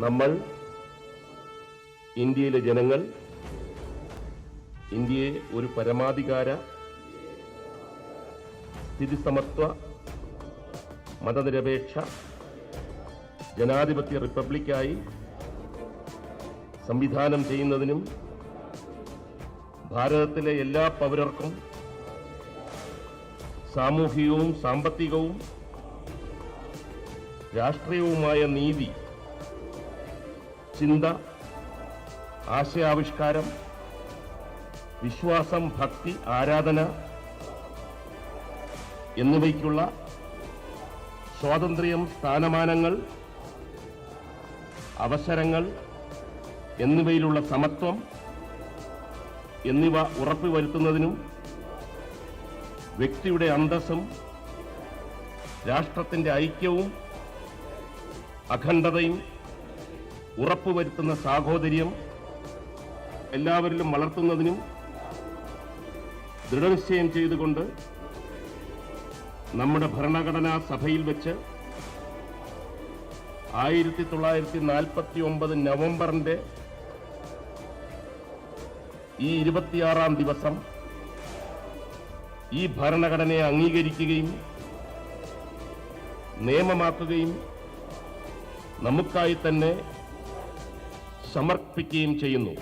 നമ്മൾ ഇന്ത്യയിലെ ജനങ്ങൾ ഇന്ത്യയെ ഒരു പരമാധികാര സ്ഥിതിസമത്വ മതനിരപേക്ഷ ജനാധിപത്യ റിപ്പബ്ലിക്കായി സംവിധാനം ചെയ്യുന്നതിനും ഭാരതത്തിലെ എല്ലാ പൗരർക്കും സാമൂഹികവും സാമ്പത്തികവും രാഷ്ട്രീയവുമായ നീതി, ചിന്ത, ആശയാവിഷ്കാരം, വിശ്വാസം, ഭക്തി, ആരാധന എന്നിവയ്ക്കുള്ള സ്വാതന്ത്ര്യം, സ്ഥാനമാനങ്ങൾ, അവസരങ്ങൾ എന്നിവയിലുള്ള സമത്വം എന്നിവ ഉറപ്പുവരുത്തുന്നതിനും വ്യക്തിയുടെ അന്തസ്സും രാഷ്ട്രത്തിന്റെ ഐക്യവും അഖണ്ഡതയും ഉറപ്പുവരുത്തുന്ന സാഹോദര്യം എല്ലാവരിലും വളർത്തുന്നതിനും ദൃഢനിശ്ചയം ചെയ്തുകൊണ്ട് നമ്മുടെ ഭരണഘടനാ സഭയിൽ വെച്ച് 1949 നവംബറിന്റെ ഈ 26-ാം ദിവസം ഈ ഭരണഘടനയെ അംഗീകരിക്കുകയും നിയമമാക്കുകയും നമുക്കായി തന്നെ സമർപ്പിക്കുകയും ചെയ്യുന്നു.